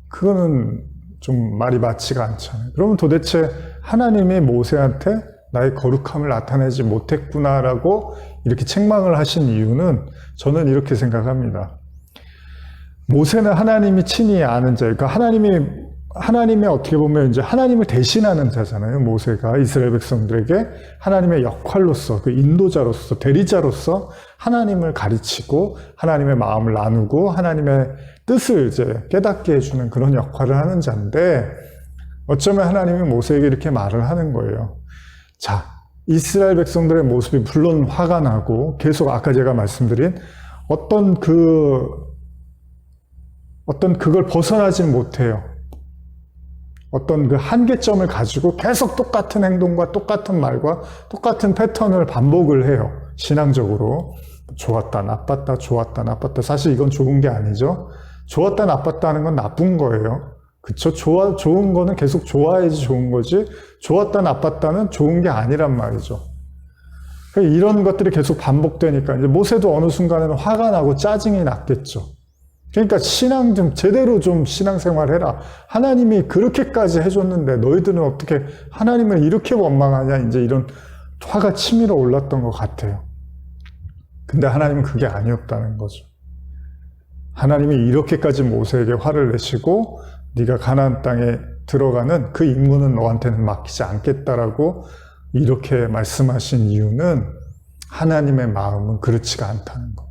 그거는 좀 말이 맞지가 않잖아요. 그러면 도대체 하나님이 모세한테 나의 거룩함을 나타내지 못했구나라고 이렇게 책망을 하신 이유는 저는 이렇게 생각합니다. 모세는 하나님이 친히 아는 자예요. 그러니까 하나님의 어떻게 보면 이제 하나님을 대신하는 자잖아요. 모세가 이스라엘 백성들에게 하나님의 역할로서, 그 인도자로서, 대리자로서 하나님을 가르치고 하나님의 마음을 나누고 하나님의 뜻을 이제 깨닫게 해주는 그런 역할을 하는 자인데, 어쩌면 하나님이 모세에게 이렇게 말을 하는 거예요. 자, 이스라엘 백성들의 모습이 물론 화가 나고 계속 아까 제가 말씀드린 어떤 그걸 벗어나진 못해요. 어떤 그 한계점을 가지고 계속 똑같은 행동과 똑같은 말과 똑같은 패턴을 반복을 해요. 신앙적으로. 좋았다, 나빴다, 좋았다, 나빴다. 사실 이건 좋은 게 아니죠. 좋았다, 나빴다 하는 건 나쁜 거예요. 그쵸? 좋은 거는 계속 좋아야지 좋은 거지, 좋았다, 나빴다는 좋은 게 아니란 말이죠. 이런 것들이 계속 반복되니까 이제 모세도 어느 순간에는 화가 나고 짜증이 났겠죠. 그러니까 신앙 좀 제대로 좀 신앙생활 해라. 하나님이 그렇게까지 해줬는데 너희들은 어떻게 하나님을 이렇게 원망하냐, 이제 이런 화가 치밀어 올랐던 것 같아요. 근데 하나님은 그게 아니었다는 거죠. 하나님이 이렇게까지 모세에게 화를 내시고 네가 가나안 땅에 들어가는 그 임무는 너한테는 맡기지 않겠다라고 이렇게 말씀하신 이유는 하나님의 마음은 그렇지가 않다는 거.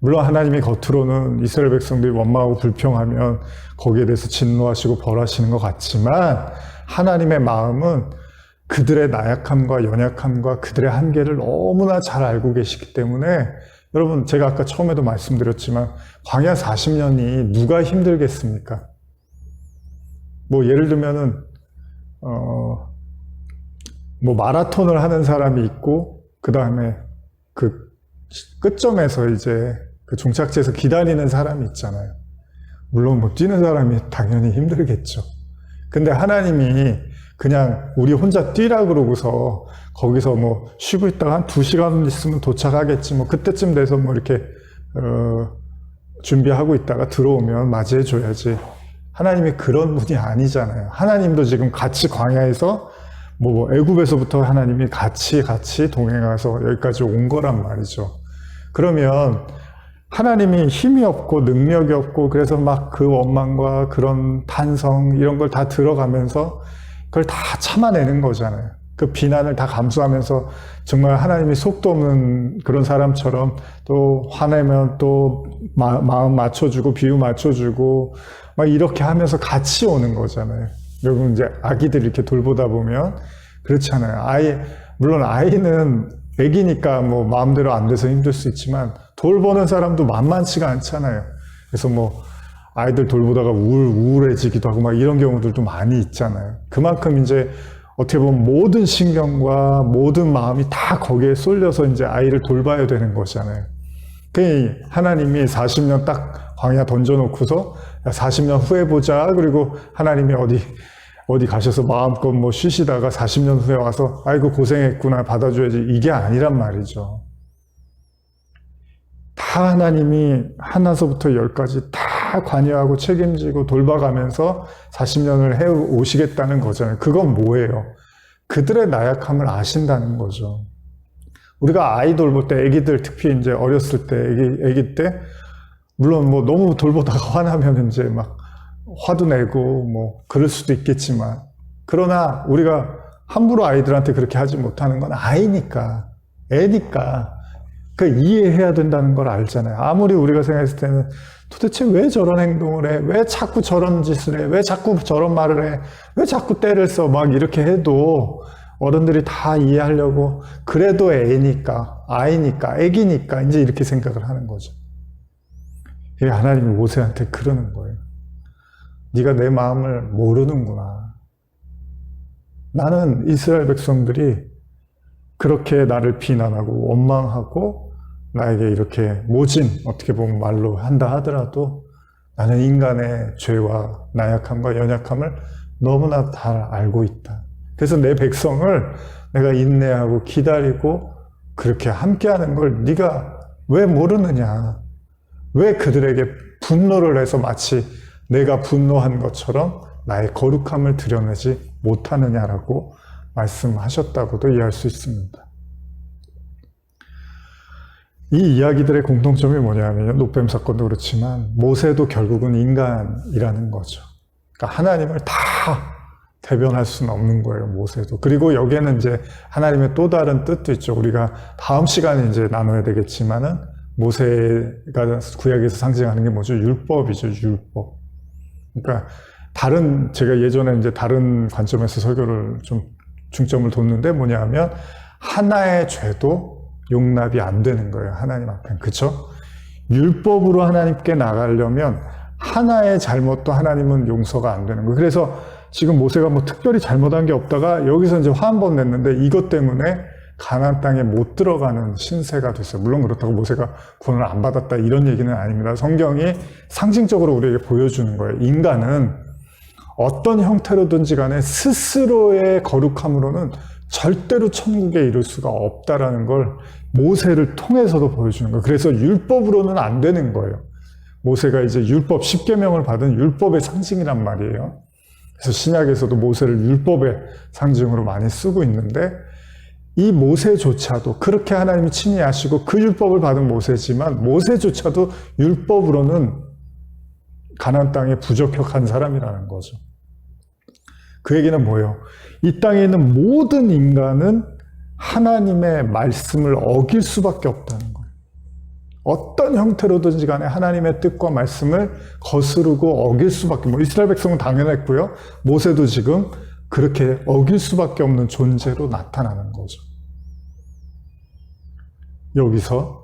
물론 하나님이 겉으로는 이스라엘 백성들이 원망하고 불평하면 거기에 대해서 진노하시고 벌하시는 것 같지만, 하나님의 마음은 그들의 나약함과 연약함과 그들의 한계를 너무나 잘 알고 계시기 때문에, 여러분 제가 아까 처음에도 말씀드렸지만 광야 40년이 누가 힘들겠습니까? 뭐 예를 들면은 뭐 마라톤을 하는 사람이 있고, 그 다음에 그 끝점에서 이제 그 종착지에서 기다리는 사람이 있잖아요. 물론 뭐 뛰는 사람이 당연히 힘들겠죠. 근데 하나님이 그냥 우리 혼자 뛰라 그러고서 거기서 뭐 쉬고 있다가 한 2시간 있으면 도착하겠지, 뭐 그때쯤 돼서 뭐 이렇게 준비하고 있다가 들어오면 맞이해 줘야지. 하나님이 그런 분이 아니잖아요. 하나님도 지금 같이 광야에서 뭐 애굽에서부터 하나님이 같이 동행해서 여기까지 온 거란 말이죠. 그러면 하나님이 힘이 없고 능력이 없고 그래서 막 그 원망과 그런 탄성 이런 걸 다 들어가면서 그걸 다 참아내는 거잖아요. 그 비난을 다 감수하면서 정말 하나님이 속도 없는 그런 사람처럼 또 화내면 또 마음 맞춰주고 비유 맞춰주고 막 이렇게 하면서 같이 오는 거잖아요. 여러분 이제 아기들 이렇게 돌보다 보면 그렇잖아요. 물론 아이는 애기니까 뭐 마음대로 안 돼서 힘들 수 있지만 돌보는 사람도 만만치가 않잖아요. 그래서 뭐 아이들 돌보다가 우울해지기도 하고 막 이런 경우들도 많이 있잖아요. 그만큼 이제 어떻게 보면 모든 신경과 모든 마음이 다 거기에 쏠려서 이제 아이를 돌봐야 되는 거잖아요. 그 하나님이 40년 딱 광야 던져놓고서 40년 후에 보자. 그리고 하나님이 어디 어디 가셔서 마음껏 뭐 쉬시다가 40년 후에 와서 아이고 고생했구나 받아줘야지, 이게 아니란 말이죠. 다 하나님이 하나서부터 열까지 다 관여하고 책임지고 돌봐가면서 40년을 해오시겠다는 거잖아요. 그건 뭐예요? 그들의 나약함을 아신다는 거죠. 우리가 아이 돌볼 때, 애기들 특히 이제 어렸을 때, 애기 때, 물론 뭐 너무 돌보다가 화나면 이제 막 화도 내고 뭐 그럴 수도 있겠지만, 그러나 우리가 함부로 아이들한테 그렇게 하지 못하는 건 아이니까, 애니까 그 이해해야 된다는 걸 알잖아요. 아무리 우리가 생각했을 때는 도대체 왜 저런 행동을 해? 왜 자꾸 저런 짓을 해? 왜 자꾸 저런 말을 해? 왜 자꾸 때를 써? 막 이렇게 해도 어른들이 다 이해하려고, 그래도 애니까, 아이니까, 애기니까 이제 이렇게 생각을 하는 거죠. 이게 하나님이 모세한테 그러는 거예요. 네가 내 마음을 모르는구나. 나는 이스라엘 백성들이 그렇게 나를 비난하고 원망하고 나에게 이렇게 모진, 어떻게 보면 말로 한다 하더라도 나는 인간의 죄와 나약함과 연약함을 너무나 잘 알고 있다. 그래서 내 백성을 내가 인내하고 기다리고 그렇게 함께하는 걸 네가 왜 모르느냐? 왜 그들에게 분노를 해서 마치 내가 분노한 것처럼 나의 거룩함을 드러내지 못하느냐라고 말씀하셨다고도 이해할 수 있습니다. 이 이야기들의 공통점이 뭐냐면, 노뱀 사건도 그렇지만 모세도 결국은 인간이라는 거죠. 그러니까 하나님을 다 대변할 수는 없는 거예요, 모세도. 그리고 여기에는 이제 하나님의 또 다른 뜻도 있죠. 우리가 다음 시간에 이제 나눠야 되겠지만은, 모세가 구약에서 상징하는 게 뭐죠? 율법이죠, 율법. 그러니까 제가 예전에 이제 다른 관점에서 설교를 좀 중점을 뒀는데, 뭐냐면 하나의 죄도 용납이 안 되는 거예요, 하나님 앞엔. 그쵸? 율법으로 하나님께 나가려면 하나의 잘못도 하나님은 용서가 안 되는 거예요. 그래서 지금 모세가 뭐 특별히 잘못한 게 없다가 여기서 이제 화 한 번 냈는데, 이것 때문에 가나안 땅에 못 들어가는 신세가 됐어요. 물론 그렇다고 모세가 구원을 안 받았다 이런 얘기는 아닙니다. 성경이 상징적으로 우리에게 보여주는 거예요. 인간은 어떤 형태로든지 간에 스스로의 거룩함으로는 절대로 천국에 이를 수가 없다라는 걸 모세를 통해서도 보여주는 거예요. 그래서 율법으로는 안 되는 거예요. 모세가 이제 율법 10계명을 받은 율법의 상징이란 말이에요. 그래서 신약에서도 모세를 율법의 상징으로 많이 쓰고 있는데, 이 모세조차도 그렇게 하나님이 친히 아시고 그 율법을 받은 모세지만, 모세조차도 율법으로는 가나안 땅에 부적격한 사람이라는 거죠. 그 얘기는 뭐예요? 이 땅에 있는 모든 인간은 하나님의 말씀을 어길 수밖에 없다는 거예요. 어떤 형태로든지 간에 하나님의 뜻과 말씀을 거스르고 어길 수밖에, 이스라엘 백성은 당연했고요. 모세도 지금 그렇게 어길 수밖에 없는 존재로 나타나는 거죠. 여기서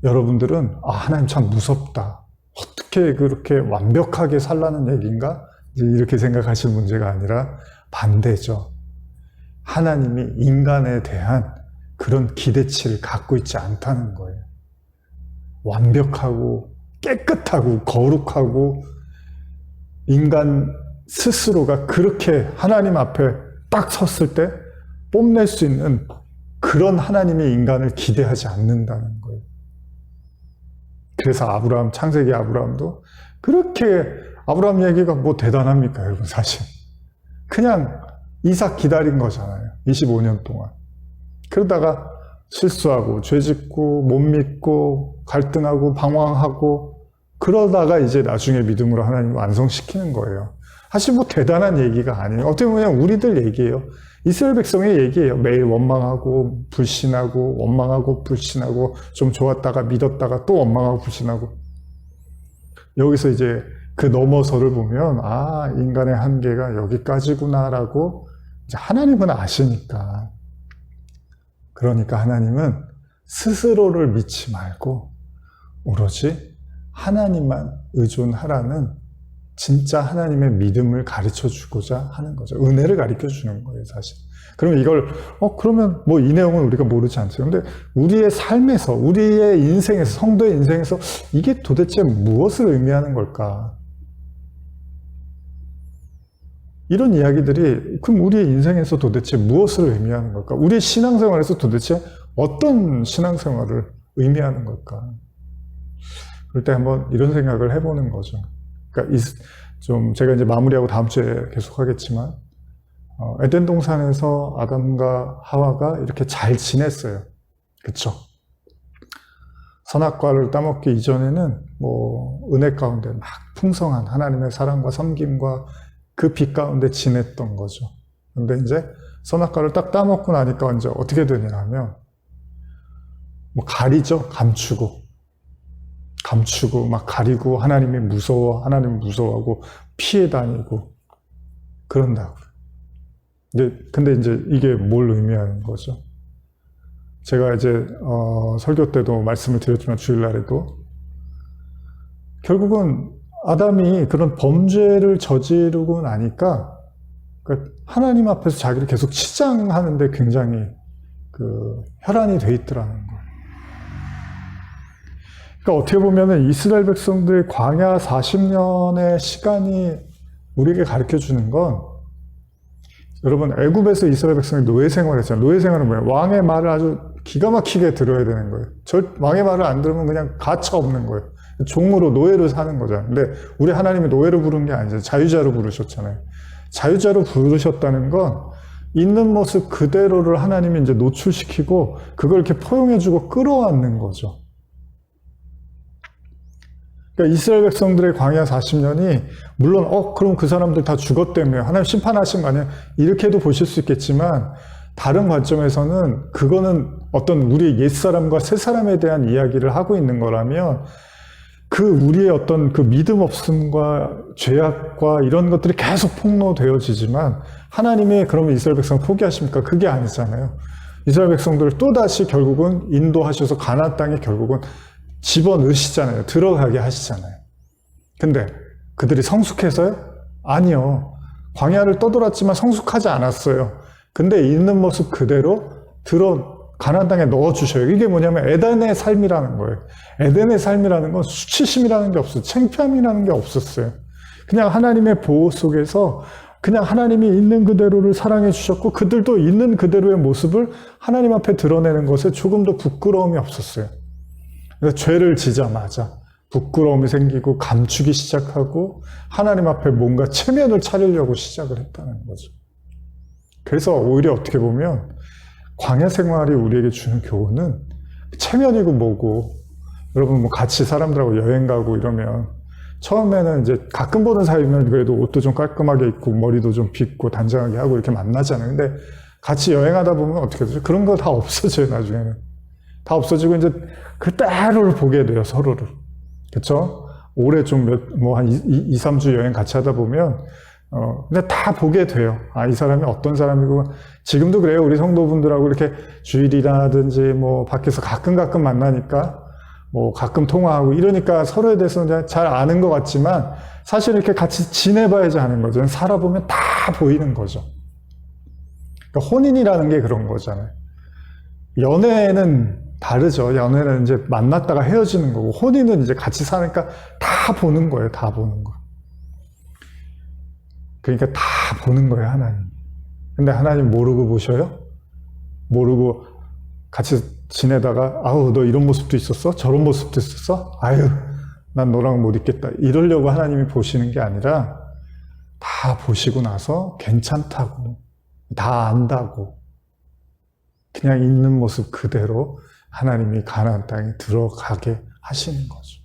여러분들은 하나님 참 무섭다, 어떻게 그렇게 완벽하게 살라는 얘기인가? 이제 이렇게 생각하실 문제가 아니라 반대죠. 하나님이 인간에 대한 그런 기대치를 갖고 있지 않다는 거예요. 완벽하고 깨끗하고 거룩하고, 인간 스스로가 그렇게 하나님 앞에 딱 섰을 때 뽐낼 수 있는 그런 하나님의 인간을 기대하지 않는다는 거예요. 그래서 창세기 아브라함도 그렇게, 아브라함 얘기가 뭐 대단합니까, 여러분? 사실 그냥 이삭 기다린 거잖아요, 25년 동안. 그러다가 실수하고 죄짓고 못 믿고 갈등하고 방황하고, 그러다가 이제 나중에 믿음으로 하나님 완성시키는 거예요. 사실 뭐 대단한 얘기가 아니에요. 어떻게 보면 우리들 얘기예요. 이스라엘 백성의 얘기예요. 매일 원망하고 불신하고 원망하고 불신하고, 좀 좋았다가 믿었다가 또 원망하고 불신하고. 여기서 이제 그 너머서를 보면 인간의 한계가 여기까지구나라고 이제 하나님은 아시니까. 그러니까 하나님은 스스로를 믿지 말고 오로지 하나님만 의존하라는 진짜 하나님의 믿음을 가르쳐 주고자 하는 거죠. 은혜를 가르쳐 주는 거예요, 사실. 그러면 이걸, 그러면 뭐 이 내용은 우리가 모르지 않죠. 근데 우리의 삶에서, 우리의 인생에서, 성도의 인생에서 이게 도대체 무엇을 의미하는 걸까? 이런 이야기들이 그럼 우리의 인생에서 도대체 무엇을 의미하는 걸까? 우리의 신앙생활에서 도대체 어떤 신앙생활을 의미하는 걸까? 그럴 때 한번 이런 생각을 해보는 거죠. 그러니까 좀 제가 이제 마무리하고 다음 주에 계속 하겠지만 에덴 동산에서 아담과 하와가 이렇게 잘 지냈어요. 그쵸? 선악과를 따먹기 이전에는 은혜 가운데 막 풍성한 하나님의 사랑과 섬김과 그 빛 가운데 지냈던 거죠. 근데 이제 선악과를 딱 따먹고 나니까 이제 어떻게 되냐면 가리죠. 감추고 막 가리고 하나님 무서워하고 피해 다니고 그런다고요. 근데 이제 이게 뭘 의미하는 거죠? 제가 이제 설교 때도 말씀을 드렸지만 주일날에도 결국은 아담이 그런 범죄를 저지르고 나니까 그러니까 하나님 앞에서 자기를 계속 치장하는데 굉장히 혈안이 돼 있더라는 거예요. 그러니까 어떻게 보면은 이스라엘 백성들의 광야 40년의 시간이 우리에게 가르쳐 주는 건 여러분 애굽에서 이스라엘 백성이 노예 생활했잖아요. 노예 생활은 뭐예요? 왕의 말을 아주 기가 막히게 들어야 되는 거예요. 왕의 말을 안 들으면 그냥 가차 없는 거예요. 종으로 노예로 사는 거잖아요. 근데 우리 하나님이 노예로 부른 게 아니죠. 자유자로 부르셨잖아요. 자유자로 부르셨다는 건 있는 모습 그대로를 하나님이 이제 노출시키고 그걸 이렇게 포용해주고 끌어안는 거죠. 그러니까 이스라엘 백성들의 광야 40년이 물론 그럼 그 사람들 다 죽었다며 하나님 심판하신 거 아니에요? 이렇게도 보실 수 있겠지만 다른 관점에서는 그거는 어떤 우리의 옛사람과 새사람에 대한 이야기를 하고 있는 거라면 우리의 어떤 믿음 없음과 죄악과 이런 것들이 계속 폭로되어지지만 하나님이 그러면 이스라엘 백성 포기하십니까? 그게 아니잖아요. 이스라엘 백성들을 또다시 결국은 인도하셔서 가나안 땅에 결국은 집어넣으시잖아요. 들어가게 하시잖아요. 근데 그들이 성숙해서요? 아니요. 광야를 떠돌았지만 성숙하지 않았어요. 근데 있는 모습 그대로 가나안 땅에 넣어주셔요. 이게 뭐냐면 에덴의 삶이라는 거예요. 에덴의 삶이라는 건 수치심이라는 게 없어요. 창피함이라는 게 없었어요. 그냥 하나님의 보호 속에서 그냥 하나님이 있는 그대로를 사랑해 주셨고 그들도 있는 그대로의 모습을 하나님 앞에 드러내는 것에 조금도 부끄러움이 없었어요. 그래서 죄를 지자마자 부끄러움이 생기고 감추기 시작하고 하나님 앞에 뭔가 체면을 차리려고 시작을 했다는 거죠. 그래서 오히려 어떻게 보면 광야 생활이 우리에게 주는 교훈은 체면이고 뭐고 여러분 같이 사람들하고 여행 가고 이러면 처음에는 이제 가끔 보는 사이면 그래도 옷도 좀 깔끔하게 입고 머리도 좀 빗고 단정하게 하고 이렇게 만나잖아요. 근데 같이 여행하다 보면 어떻게 되죠? 그런 거 다 없어져요, 나중에는. 다 없어지고 이제 그대로를 보게 돼요, 서로를. 그쵸? 올해 좀 한 2, 3주 여행 같이 하다 보면, 근데 다 보게 돼요. 이 사람이 어떤 사람이고. 지금도 그래요. 우리 성도분들하고 이렇게 주일이라든지 밖에서 가끔 만나니까, 가끔 통화하고 이러니까 서로에 대해서 잘 아는 것 같지만, 사실 이렇게 같이 지내봐야지 하는 거죠. 살아보면 다 보이는 거죠. 그러니까 혼인이라는 게 그런 거잖아요. 연애는 다르죠. 연애는 이제 만났다가 헤어지는 거고, 혼인은 이제 같이 사니까 다 보는 거예요. 다 보는 거. 그러니까 다 보는 거예요, 하나님. 근데 하나님 모르고 보셔요? 모르고 같이 지내다가, 너 이런 모습도 있었어? 저런 모습도 있었어? 난 너랑 못 있겠다. 이러려고 하나님이 보시는 게 아니라, 다 보시고 나서 괜찮다고, 다 안다고, 그냥 있는 모습 그대로 하나님이 가나안 땅에 들어가게 하시는 거죠.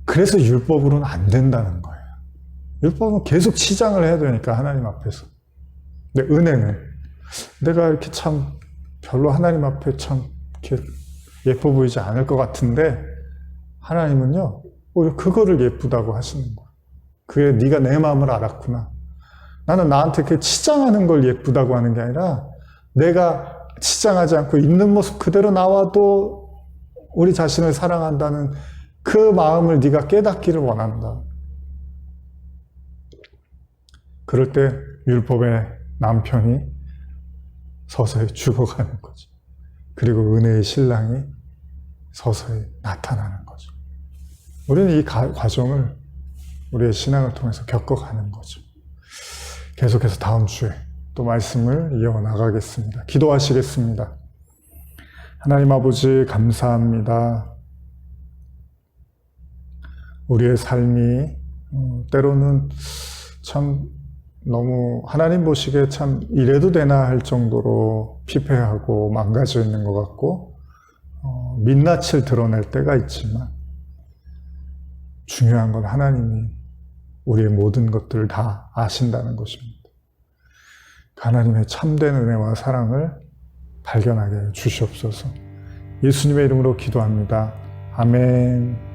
그래서 율법으로는 안 된다는 거예요. 율법은 계속 치장을 해야 되니까 하나님 앞에서. 근데 은혜는 내가 이렇게 참 별로 하나님 앞에 참 이렇게 예뻐 보이지 않을 것 같은데 하나님은요 오히려 그거를 예쁘다고 하시는 거예요. 그게 네가 내 마음을 알았구나. 나는 나한테 그 치장하는 걸 예쁘다고 하는 게 아니라 내가 치장하지 않고 있는 모습 그대로 나와도 우리 자신을 사랑한다는 그 마음을 네가 깨닫기를 원한다. 그럴 때 율법의 남편이 서서히 죽어가는 거죠. 그리고 은혜의 신랑이 서서히 나타나는 거죠. 우리는 이 과정을 우리의 신앙을 통해서 겪어가는 거죠. 계속해서 다음 주에 또 말씀을 이어나가겠습니다. 기도하시겠습니다. 하나님 아버지 감사합니다. 우리의 삶이 때로는 참 너무 하나님 보시기에 참 이래도 되나 할 정도로 피폐하고 망가져 있는 것 같고 민낯을 드러낼 때가 있지만 중요한 건 하나님이 우리의 모든 것들을 다 아신다는 것입니다. 하나님의 참된 은혜와 사랑을 발견하게 주시옵소서. 예수님의 이름으로 기도합니다. 아멘.